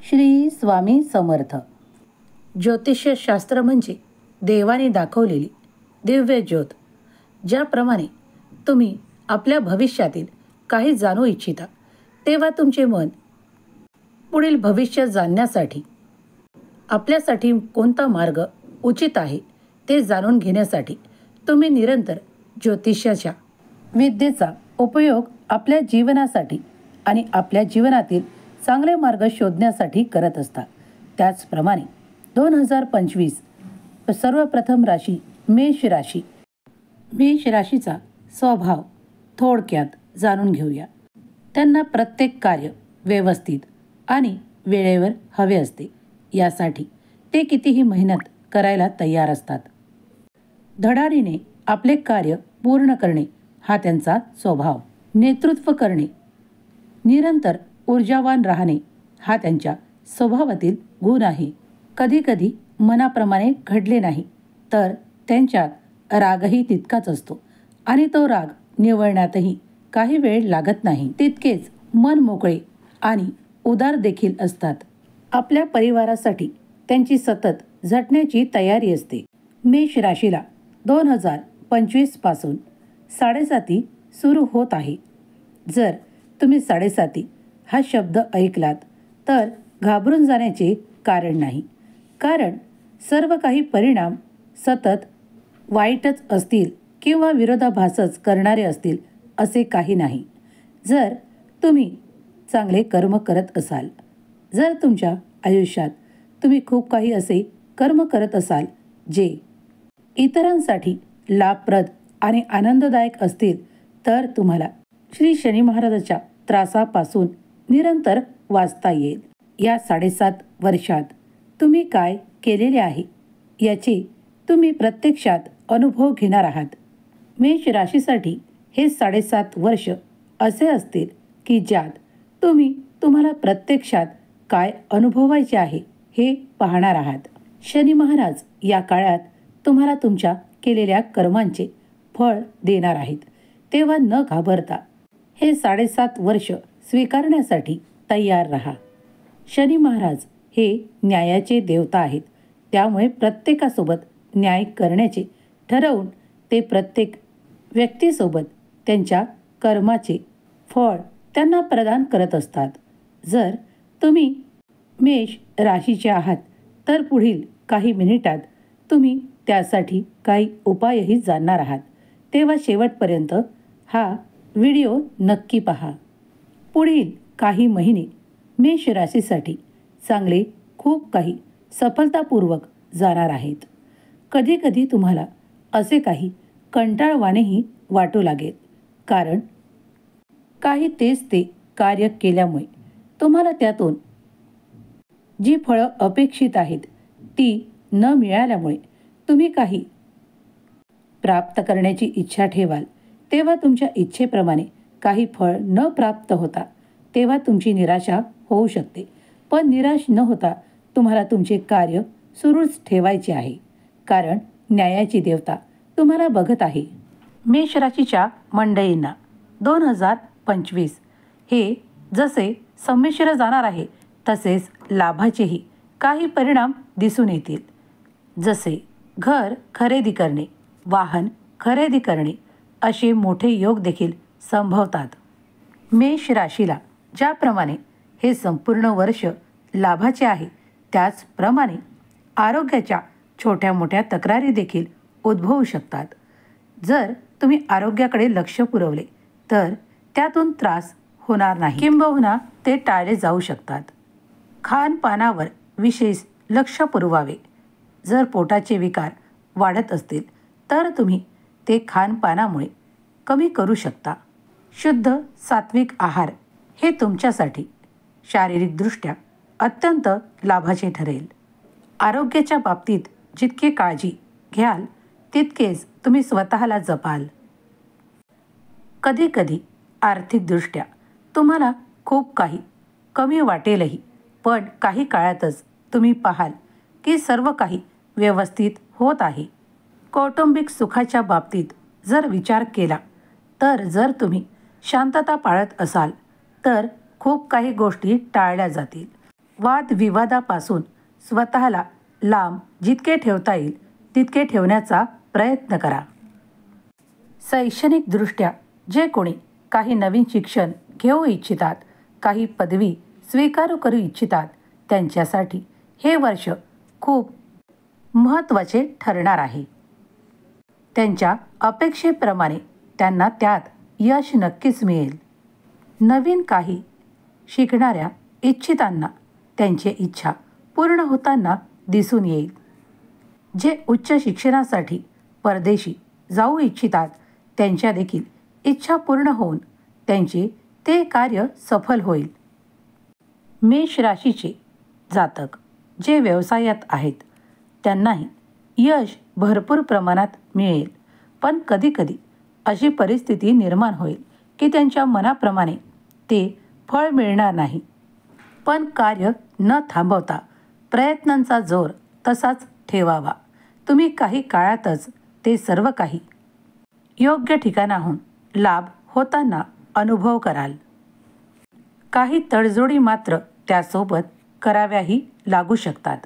श्री स्वामी समर्थ. ज्योतिषशास्त्र म्हणजे देवाने दाखवलेली दिव्य ज्योत. ज्याप्रमाणे तुम्ही आपल्या भविष्यातील काही जाणू इच्छिता, तेव्हा तुमचे मन पुढील भविष्य जाणण्यासाठी, आपल्यासाठी कोणता मार्ग उचित आहे ते जाणून घेण्यासाठी तुम्ही निरंतर ज्योतिषाच्या विद्येचा उपयोग आपल्या जीवनासाठी आणि आपल्या जीवनातील चांगले मार्ग शोधण्यासाठी करत असतात. त्याचप्रमाणे 2025 सर्वप्रथम राशी मेष राशी. मेष राशीचा स्वभाव थोडक्यात जाणून घेऊया. त्यांना प्रत्येक कार्य व्यवस्थित आणि वेळेवर हवे असते. यासाठी ते कितीही मेहनत करायला तयार असतात. धडाडीने आपले कार्य पूर्ण करणे हा त्यांचा स्वभाव. नेतृत्व करणे, निरंतर ऊर्जावान राहणे हा त्यांच्या स्वभावातील गुण आहे. कधीकधी मनाप्रमाणे घडले नाही तर त्यांच्यात रागही तितकाच असतो आणि तो राग निवळण्यातही काही वेळ लागत नाही. तितकेच मन मोकळे आणि उदार देखील असतात. आपल्या परिवारासाठी त्यांची सतत झटण्याची तयारी असते. मेष राशीला 2025 पासून 7 सुरू होत आहे. जर तुम्ही 7 हा शब्द ऐकलात तर घाबरून जाण्याचे कारण नाही. कारण सर्व काही परिणाम सतत वाईटच असतील किंवा विरोधाभासच करणारे असतील असे काही नाही. जर तुम्ही चांगले कर्म करत असाल, जर तुमच्या आयुष्यात तुम्ही खूप काही असे कर्म करत असाल जे इतरांसाठी लाभप्रद आणि आनंददायक असतील, तर तुम्हाला श्री शनी महाराजाच्या त्रासापासून निरंतर वाचता येईल. या 7.5 वर्षात तुम्ही काय केलेले आहे याचे तुम्ही प्रत्यक्षात अनुभव घेणार आहात. मेष राशीसाठी हे 7.5 वर्ष असे असतील की ज्यात तुम्ही तुम्हाला प्रत्यक्षात काय अनुभवायचे आहे हे पाहणार आहात. शनी महाराज या काळात तुम्हाला तुमच्या केलेल्या कर्मांचे फळ देणार आहेत. तेव्हा न घाबरता हे 7.5 वर्ष स्वीकारण्यासाठी तयार राहा. शनी महाराज हे न्यायाचे देवता आहेत. त्यामुळे प्रत्येकासोबत न्याय करण्याचे ठरवून ते प्रत्येक व्यक्तीसोबत त्यांच्या कर्माचे फळ त्यांना प्रदान करत असतात. जर तुम्ही मेष राशीचे आहात तर पुढील काही मिनिटात तुम्ही त्यासाठी काही उपायही जाणणार आहात. तेव्हा शेवटपर्यंत हा व्हिडिओ नक्की पहा. पुढील काही महिने मेष राशीसाठी चांगले खूप काही सफलतापूर्वक जाणार आहेत. कधीकधी तुम्हाला असे काही कंटाळवाणेही वाटू लागेल, कारण काही तेच ते कार्य केल्यामुळे तुम्हाला त्यातून जी फळं अपेक्षित आहेत ती न मिळाल्यामुळे तुम्ही काही प्राप्त करण्याची इच्छा ठेवाल. तेव्हा तुमच्या इच्छेप्रमाणे काही फळ न प्राप्त होता तेव्हा तुमची निराशा होऊ शकते. पण निराश न होता तुम्हाला तुमचे कार्य सुरूच ठेवायचे आहे, कारण न्यायाची देवता तुम्हाला बघत आहे. मेष राशीच्या मंडळींना 2025 हे जसे संमिश्र जाणार आहे तसेच लाभाचेही काही परिणाम दिसून येतील. जसे घर खरेदी करणे, वाहन खरेदी करणे असे मोठे योग देखील संभवतात. मेष राशीला ज्याप्रमाणे हे संपूर्ण वर्ष लाभाचे आहे, त्याचप्रमाणे आरोग्याच्या छोट्या मोठ्या तक्रारी देखील उद्भवू शकतात. जर तुम्ही आरोग्याकडे लक्ष पुरवले तर त्यातून त्रास होणार नाही, किंबहुना ते टाळले जाऊ शकतात. खानपानावर विशेष लक्ष पुरवावे. जर पोटाचे विकार वाढत असतील तर तुम्ही ते खानपानामुळे कमी करू शकता. शुद्ध सात्विक आहार हे तुमच्यासाठी शारीरिकदृष्ट्या अत्यंत लाभाचे ठरेल. आरोग्याच्या बाबतीत जितके काळजी घ्याल तितकेच तुम्ही स्वतःला जपाल. कधीकधी आर्थिकदृष्ट्या तुम्हाला खूप काही कमी वाटेलही, पण काही काळातच तुम्ही पाहाल की सर्व काही व्यवस्थित होत आहे. कौटुंबिक सुखाच्या बाबतीत जर विचार केला तर जर तुम्ही शांतता पाळत असाल तर खूप काही गोष्टी टाळल्या जातील. वादविवादापासून स्वतःला लांब जितके ठेवता येईल तितके ठेवण्याचा प्रयत्न करा. शैक्षणिकदृष्ट्या जे कोणी काही नवीन शिक्षण घेऊ इच्छितात, काही पदवी स्वीकारू करू इच्छितात, त्यांच्यासाठी हे वर्ष खूप महत्त्वाचे ठरणार आहे. त्यांच्या अपेक्षेप्रमाणे त्यांना त्यात यश नक्कीच मिळेल. नवीन काही शिकणाऱ्या इच्छितांना त्यांची इच्छा पूर्ण होताना दिसून येईल. जे उच्च शिक्षणासाठी परदेशी जाऊ इच्छितात, त्यांच्या देखील इच्छा पूर्ण होऊन त्यांचे ते कार्य सफल होईल. मेष राशीचे जातक जे व्यवसायात आहेत, त्यांनाही यश भरपूर प्रमाणात मिळेल. पण कधीकधी अशी परिस्थिती निर्माण होईल की त्यांच्या मनाप्रमाणे ते फळ मिळणार नाही. पण कार्य न थांबवता प्रयत्नांचा जोर तसाच ठेवावा. तुम्ही काही काळातच ते सर्व काही योग्य ठिकाणाहून लाभ होताना अनुभव कराल. काही तडजोडी मात्र त्यासोबत कराव्याही लागू शकतात.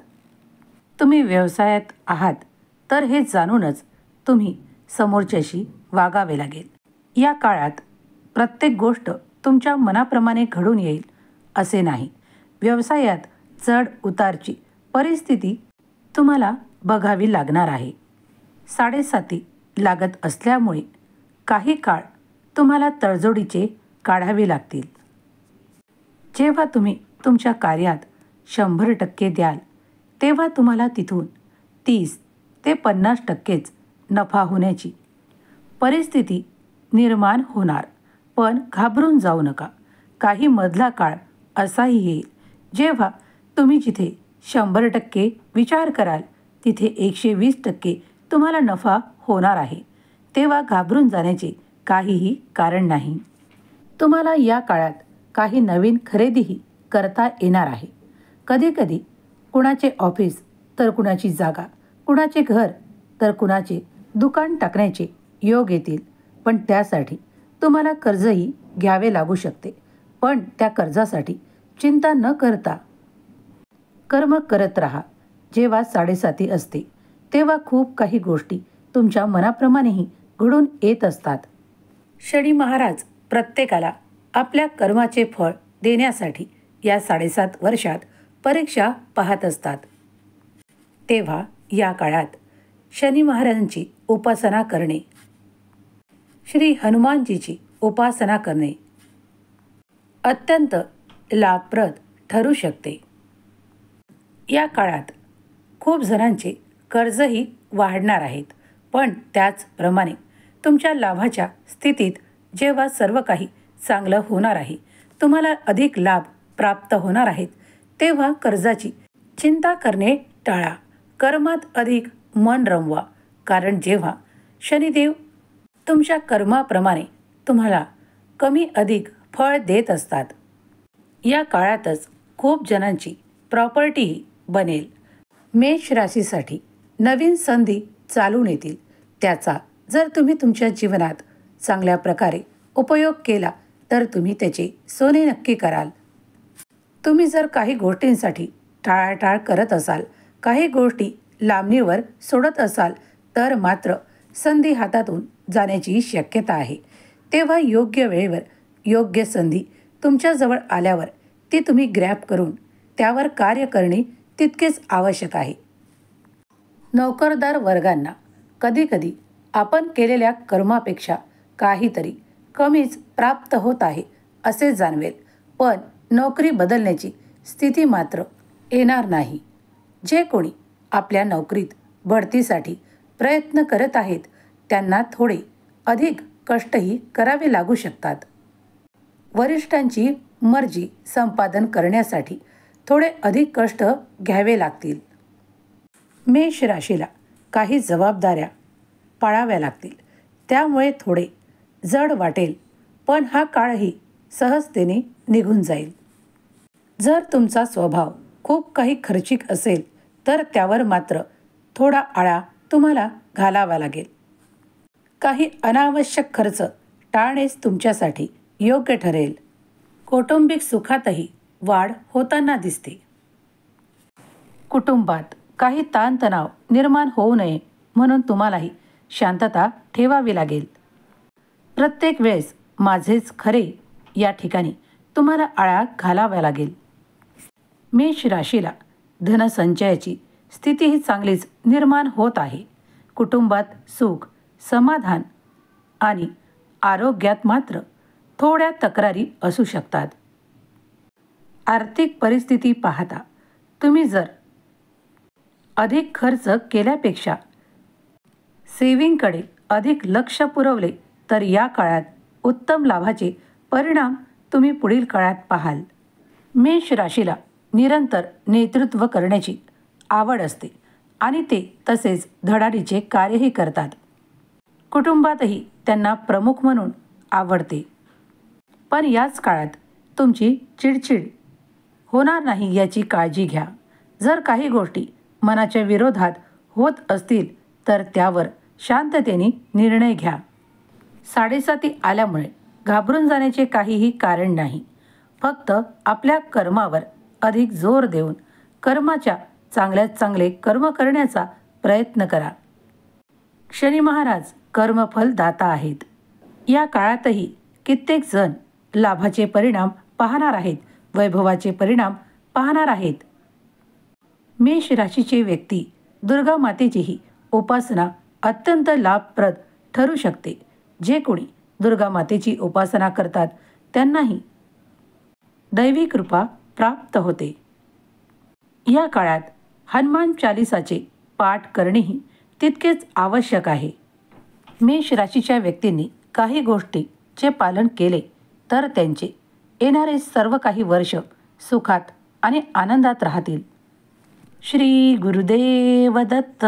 तुम्ही व्यवसायात आहात तर हे जाणूनच तुम्ही समोरच्याशी वागावे लागेल. या काळात प्रत्येक गोष्ट तुमच्या मनाप्रमाणे घडून येईल असे नाही. व्यवसायात चढ उतारची परिस्थिती तुम्हाला बघावी लागणार आहे. साडेसाती लागत असल्यामुळे काही काळ तुम्हाला तडजोडीचे काढावे लागतील. जेव्हा तुम्ही तुमच्या कार्यात 100% द्याल, तेव्हा तुम्हाला तिथून 30 ते 50%च नफा होण्याची परिस्थिती निर्माण होणार. पण घाबरून जाऊ नका. काही मधला काळ असाही येईल जेव्हा तुम्ही जिथे 100% विचार कराल तिथे 120% तुम्हाला नफा होणार आहे. तेव्हा घाबरून जाण्याचे काहीही कारण नाही. तुम्हाला या काळात काही नवीन खरेदीही करता येणार आहे. कधीकधी कुणाचे ऑफिस तर कुणाची जागा, कुणाचे घर तर कुणाचे दुकान टाकण्याचे योग येतील. पण त्यासाठी तुम्हाला कर्जही घ्यावे लागू शकते. पण त्या कर्जासाठी चिंता न करता कर्म करत राहा. जेव्हा साडेसाती असते तेव्हा खूप काही गोष्टी तुमच्या मनाप्रमाणेही घडून येत असतात. शनी महाराज प्रत्येकाला आपल्या कर्माचे फळ देण्यासाठी या 7.5 वर्षात परीक्षा पाहत असतात. तेव्हा या काळात शनी महाराजांची उपासना करणे, श्री हनुमानजीची उपासना करणे अत्यंत लाभप्रद ठरू शकते. या काळात खूप जणांचे कर्जही वाढणार आहेत. पण त्याचप्रमाणे तुमच्या लाभाच्या स्थितीत जेव्हा सर्व काही चांगलं होणार आहे, तुम्हाला अधिक लाभ प्राप्त होणार आहेत, तेव्हा कर्जाची चिंता करणे टाळा. कर्मात अधिक मन रमवा. कारण जेव्हा शनिदेव तुमच्या कर्माप्रमाणे तुम्हाला कमी अधिक फळ देत असतात, या काळातच खूप जणांची प्रॉपर्टीही बनेल. मेष राशीसाठी नवीन संधी चालून येतील. त्याचा जर तुम्ही तुमच्या जीवनात चांगल्या प्रकारे उपयोग केला तर तुम्ही त्याचे सोने नक्की कराल. तुम्ही जर काही गोष्टींसाठी टाळाटाळ करत असाल, काही गोष्टी लांबणीवर सोडत असाल तर मात्र संधी हातातून जाण्याची शक्यता आहे. तेव्हा योग्य वेळेवर योग्य संधी तुमच्याजवळ आल्यावर ती तुम्ही ग्रॅब करून त्यावर कार्य करणे तितकेच आवश्यक आहे. नोकरदार वर्गांना कधीकधी आपण केलेल्या कर्मापेक्षा काहीतरी कमीच प्राप्त होत आहे असे जाणवेल. पण नोकरी बदलण्याची स्थिती मात्र येणार नाही. जे कोणी आपल्या नोकरीत बढतीसाठी प्रयत्न करत आहेत त्यांना थोडे अधिक कष्टही करावे लागू शकतात. वरिष्ठांची मर्जी संपादन करण्यासाठी थोडे अधिक कष्ट घ्यावे लागतील. मेष राशीला काही जबाबदाऱ्या पाळाव्या लागतील. त्यामुळे थोडे जड वाटेल. पण हा काळही सहजतेने निघून जाईल. जर तुमचा स्वभाव खूप काही खर्चिक असेल तर त्यावर मात्र थोडा आळा तुम्हाला घालावा लागेल. काही अनावश्यक खर्च टाळणेच तुमच्यासाठी योग्य ठरेल. कौटुंबिक सुखातही वाढ होताना दिसते. कुटुंबात काही ताणतणाव निर्माण होऊ नये म्हणून तुम्हालाही शांतता ठेवावी लागेल. प्रत्येक वेळेस माझेच खरे या ठिकाणी तुम्हाला आळा घालावा लागेल. मेष राशीला धनसंचयाची स्थितीही चांगलीच निर्माण होत आहे. कुटुंबात सुख, समाधान आणि आरोग्यात मात्र थोड्या तक्रारी असू शकतात. आर्थिक परिस्थिती पाहता तुम्ही जर अधिक खर्च केल्यापेक्षा सेव्हिंगकडे अधिक लक्ष पुरवले तर या काळात उत्तम लाभाचे परिणाम तुम्ही पुढील काळात पाहाल. मेष राशीला निरंतर नेतृत्व करण्याची आवड असते आणि ते तसेच धडाडीचे कार्यही करतात. कुटुंबातही त्यांना प्रमुख म्हणून आवडते. पण याच काळात तुमची चिडचिड होणार नाही याची काळजी घ्या. जर काही गोष्टी मनाच्या विरोधात होत असतील तर त्यावर शांततेने निर्णय घ्या. साडेसाती आल्यामुळे घाबरून जाण्याचे काहीही कारण नाही. फक्त आपल्या कर्मावर अधिक जोर देऊन कर्माच्या चांगल्यात चांगले कर्म करण्याचा प्रयत्न करा. शनी महाराज कर्मफल दाता आहेत. या काळातही कित्येक जण लाभाचे परिणाम पाहणार आहेत, वैभवाचे परिणाम पाहणार आहेत. मेष राशीचे व्यक्ती दुर्गा मातेचीही उपासना अत्यंत लाभप्रद ठरू शकते. जे कोणी दुर्गा मातेची उपासना करतात त्यांनाही दैवी कृपा प्राप्त होते. या काळात हनुमान चालिसाचे पाठ करणेही तितकेच आवश्यक आहे. मेष राशीच्या व्यक्तींनी काही गोष्टीचे पालन केले तर त्यांचे येणारे सर्व काही वर्ष सुखात आणि आनंदात राहतील. श्री गुरुदेव दत्त.